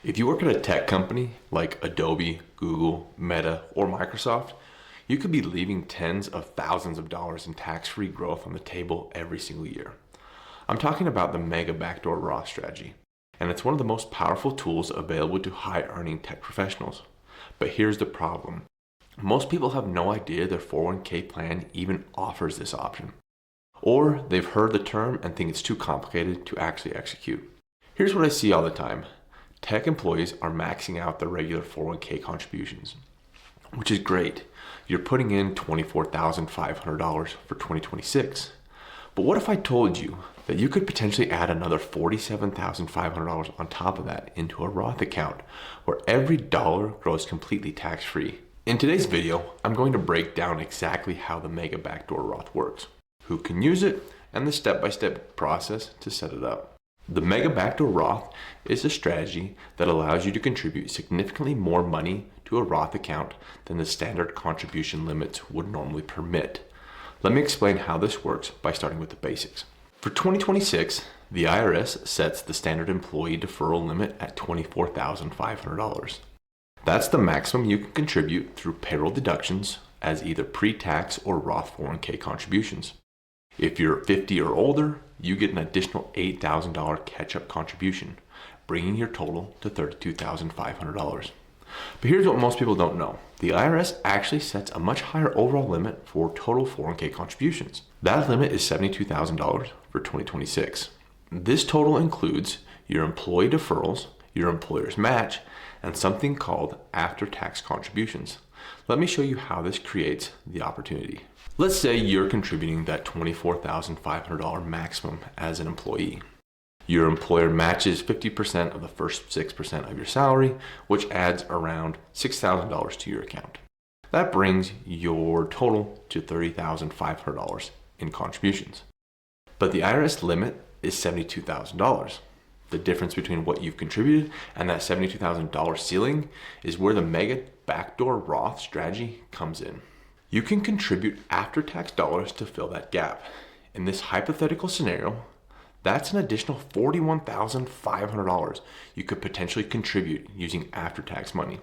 If you work at a tech company like Adobe, Google, Meta, or Microsoft, you could be leaving tens of thousands of dollars in tax-free growth on the table every single year. I'm talking about the Mega Backdoor Roth strategy, and it's one of the most powerful tools available to high-earning tech professionals. But here's the problem. Most people have no idea their 401k plan even offers this option. Or they've heard the term and think it's too complicated to actually execute. Here's what I see all the time. Tech employees are maxing out their regular 401k contributions, which is great. You're putting in $24,500 for 2026. But what if I told you that you could potentially add another $47,500 on top of that into a Roth account where every dollar grows completely tax-free? In today's video, I'm going to break down exactly how the Mega Backdoor Roth works, who can use it, and the step-by-step process to set it up. The Mega Backdoor Roth is a strategy that allows you to contribute significantly more money to a Roth account than the standard contribution limits would normally permit. Let me explain how this works by starting with the basics. For 2026, the IRS sets the standard employee deferral limit at $24,500. That's the maximum you can contribute through payroll deductions as either pre-tax or Roth 401k contributions. If you're 50 or older, you get an additional $8,000 catch-up contribution, bringing your total to $32,500. But here's what most people don't know. The IRS actually sets a much higher overall limit for total 401k contributions. That limit is $72,000 for 2026. This total includes your employee deferrals, your employer's match, and something called after-tax contributions. Let me show you how this creates the opportunity. Let's say you're contributing that $24,500 maximum as an employee. Your employer matches 50% of the first 6% of your salary, which adds around $6,000 to your account. That brings your total to $30,500 in contributions. But the IRS limit is $72,000. The difference between what you've contributed and that $72,000 ceiling is where the Mega Backdoor Roth strategy comes in. You can contribute after-tax dollars to fill that gap. In this hypothetical scenario, that's an additional $41,500 you could potentially contribute using after-tax money.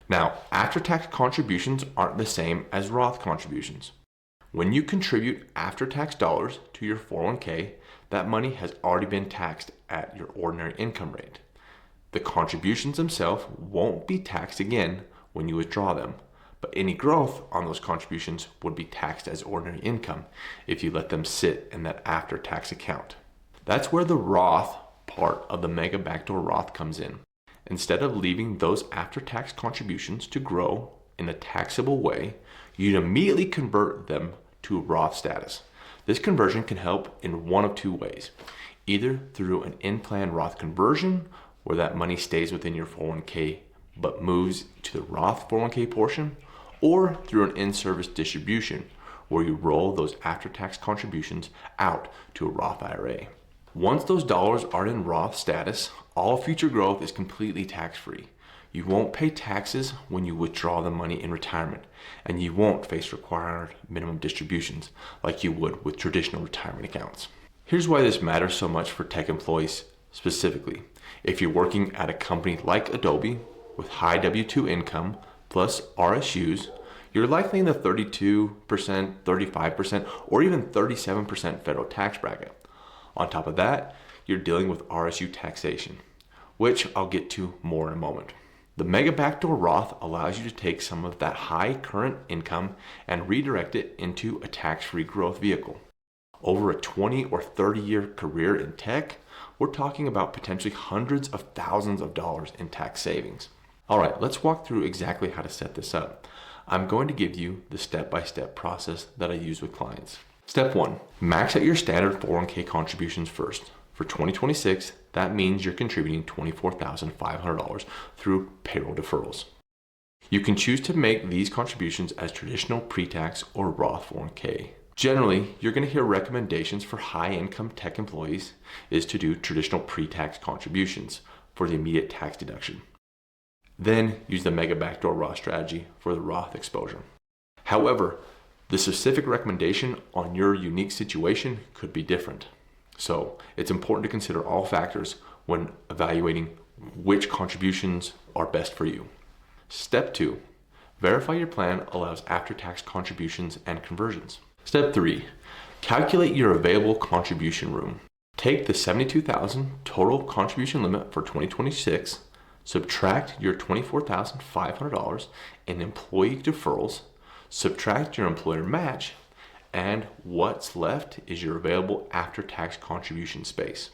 Now, after-tax contributions aren't the same as Roth contributions. When you contribute after-tax dollars to your 401k, that money has already been taxed at your ordinary income rate. The contributions themselves won't be taxed again when you withdraw them, but any growth on those contributions would be taxed as ordinary income if you let them sit in that after-tax account. That's where the Roth part of the Mega Backdoor Roth comes in. Instead of leaving those after-tax contributions to grow in a taxable way, you'd immediately convert them to Roth status. This conversion can help in one of two ways, either through an in-plan Roth conversion, where that money stays within your 401k but moves to the Roth 401k portion, or through an in-service distribution, where you roll those after-tax contributions out to a Roth IRA. Once those dollars are in Roth status, all future growth is completely tax-free. You won't pay taxes when you withdraw the money in retirement, and you won't face required minimum distributions like you would with traditional retirement accounts. Here's why this matters so much for tech employees specifically. If you're working at a company like Adobe with high W-2 income plus RSUs, you're likely in the 32%, 35%, or even 37% federal tax bracket. On top of that, you're dealing with RSU taxation, which I'll get to more in a moment. The Mega Backdoor Roth allows you to take some of that high current income and redirect it into a tax-free growth vehicle. Over a 20 or 30-year career in tech, we're talking about potentially hundreds of thousands of dollars in tax savings. All right, let's walk through exactly how to set this up. I'm going to give you the step-by-step process that I use with clients. Step 1, max out your standard 401k contributions first. For 2026, that means you're contributing $24,500 through payroll deferrals. You can choose to make these contributions as traditional pre-tax or Roth 401k. Generally, you're going to hear recommendations for high-income tech employees is to do traditional pre-tax contributions for the immediate tax deduction. Then use the Mega Backdoor Roth strategy for the Roth exposure. However, the specific recommendation on your unique situation could be different. So it's important to consider all factors when evaluating which contributions are best for you. Step 2, verify your plan allows after-tax contributions and conversions. Step 3, calculate your available contribution room. Take the $72,000 total contribution limit for 2026, subtract your $24,500 in employee deferrals, subtract your employer match, and what's left is your available after-tax contribution space.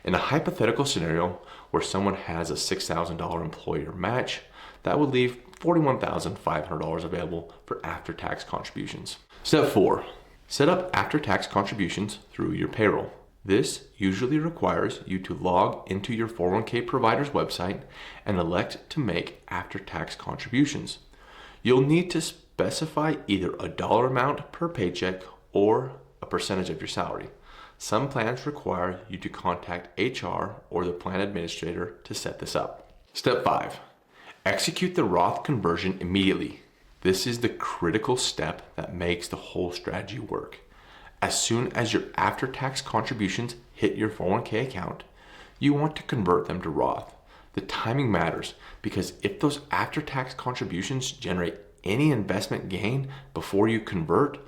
In a hypothetical scenario where someone has a $6,000 employer match, that would leave $41,500 available for after-tax contributions. Step 4, set up after-tax contributions through your payroll. This usually requires you to log into your 401k provider's website and elect to make after-tax contributions. You'll need to specify either a dollar amount per paycheck or a percentage of your salary. Some plans require you to contact HR or the plan administrator to set this up. Step 5, execute the Roth conversion immediately. This is the critical step that makes the whole strategy work. As soon as your after-tax contributions hit your 401k account, you want to convert them to Roth. The timing matters because if those after-tax contributions generate any investment gain before you convert,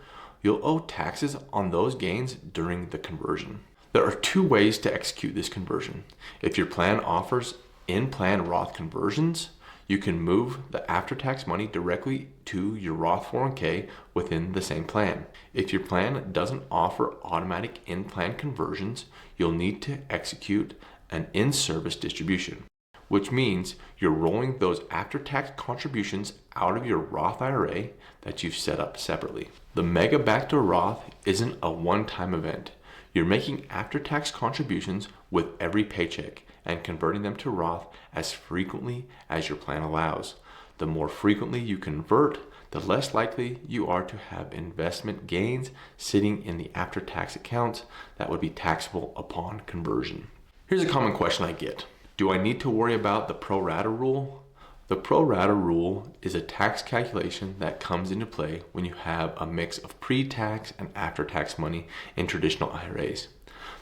you'll owe taxes on those gains during the conversion. There are 2 ways to execute this conversion. If your plan offers in-plan Roth conversions, you can move the after-tax money directly to your Roth 401k within the same plan. If your plan doesn't offer automatic in-plan conversions, you'll need to execute an in-service distribution, which means you're rolling those after-tax contributions out of your Roth IRA that you've set up separately. The Mega Backdoor Roth isn't a one-time event. You're making after-tax contributions with every paycheck and converting them to Roth as frequently as your plan allows. The more frequently you convert, the less likely you are to have investment gains sitting in the after-tax accounts that would be taxable upon conversion. Here's a common question I get. Do I need to worry about the pro rata rule? The pro rata rule is a tax calculation that comes into play when you have a mix of pre-tax and after-tax money in traditional IRAs.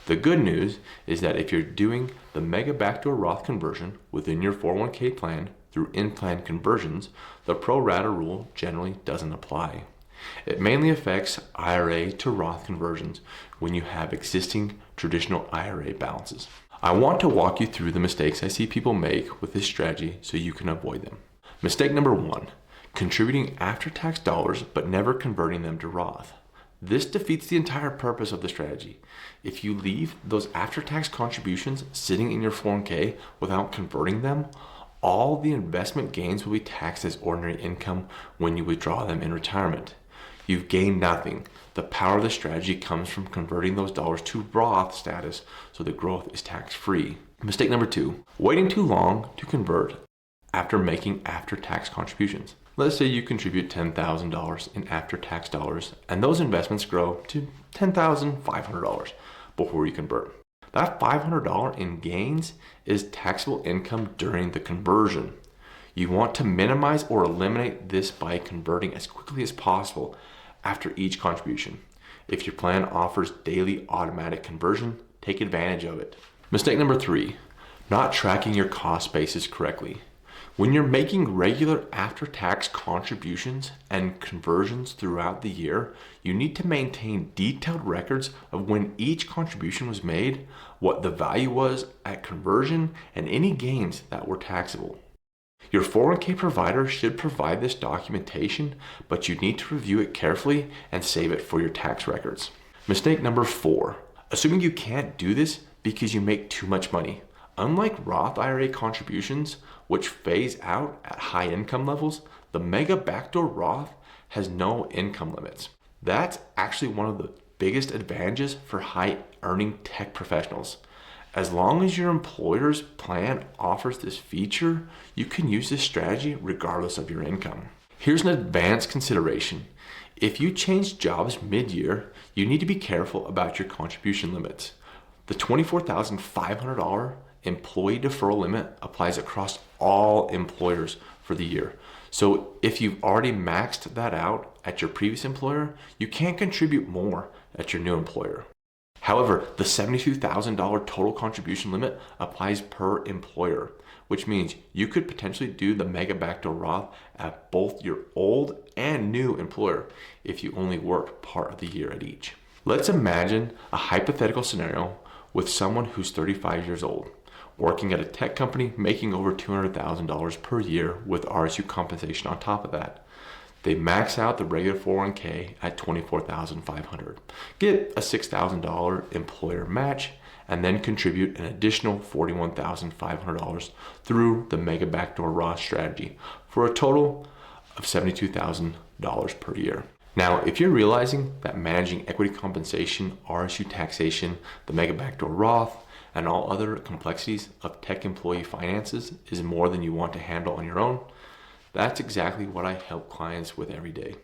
The good news is that if you're doing the Mega Backdoor Roth conversion within your 401k plan through in-plan conversions, the pro rata rule generally doesn't apply. It mainly affects IRA to Roth conversions when you have existing traditional IRA balances. I want to walk you through the mistakes I see people make with this strategy so you can avoid them. Mistake number 1, contributing after-tax dollars but never converting them to Roth. This defeats the entire purpose of the strategy. If you leave those after-tax contributions sitting in your 401k without converting them, all the investment gains will be taxed as ordinary income when you withdraw them in retirement. You've gained nothing. The power of the strategy comes from converting those dollars to Roth status so the growth is tax-free. Mistake number 2, waiting too long to convert after making after-tax contributions. Let's say you contribute $10,000 in after-tax dollars and those investments grow to $10,500 before you convert. That $500 in gains is taxable income during the conversion. You want to minimize or eliminate this by converting as quickly as possible after each contribution. If your plan offers daily automatic conversion, take advantage of it. Mistake number 3, not tracking your cost basis correctly. When you're making regular after-tax contributions and conversions throughout the year, you need to maintain detailed records of when each contribution was made, what the value was at conversion, and any gains that were taxable. Your 401k provider should provide this documentation, but you need to review it carefully and save it for your tax records. Mistake number 4, assuming you can't do this because you make too much money. Unlike Roth IRA contributions, which phase out at high income levels, the Mega Backdoor Roth has no income limits. That's actually one of the biggest advantages for high earning tech professionals. As long as your employer's plan offers this feature, you can use this strategy regardless of your income. Here's an advanced consideration. If you change jobs mid-year, you need to be careful about your contribution limits. The $24,500 employee deferral limit applies across all employers for the year. So if you've already maxed that out at your previous employer, you can't contribute more at your new employer. However, the $72,000 total contribution limit applies per employer, which means you could potentially do the Mega Backdoor Roth at both your old and new employer if you only work part of the year at each. Let's imagine a hypothetical scenario with someone who's 35 years old, working at a tech company, making over $200,000 per year with RSU compensation on top of that. They max out the regular 401k at $24,500, get a $6,000 employer match, and then contribute an additional $41,500 through the Mega Backdoor Roth strategy for a total of $72,000 per year. Now, if you're realizing that managing equity compensation, RSU taxation, the Mega Backdoor Roth, and all other complexities of tech employee finances is more than you want to handle on your own, that's exactly what I help clients with every day.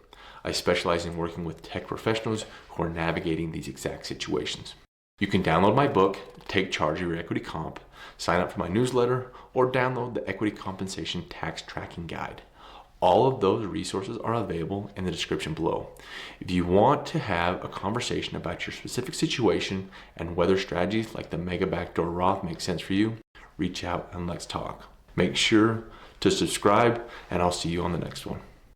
I specialize in working with tech professionals who are navigating these exact situations. You can download my book, Take Charge of Your Equity Comp, sign up for my newsletter, or download the Equity Compensation Tax Tracking Guide. All of those resources are available in the description below. If you want to have a conversation about your specific situation and whether strategies like the Mega Backdoor Roth make sense for you, reach out and let's talk. Make sure to subscribe, and I'll see you on the next one.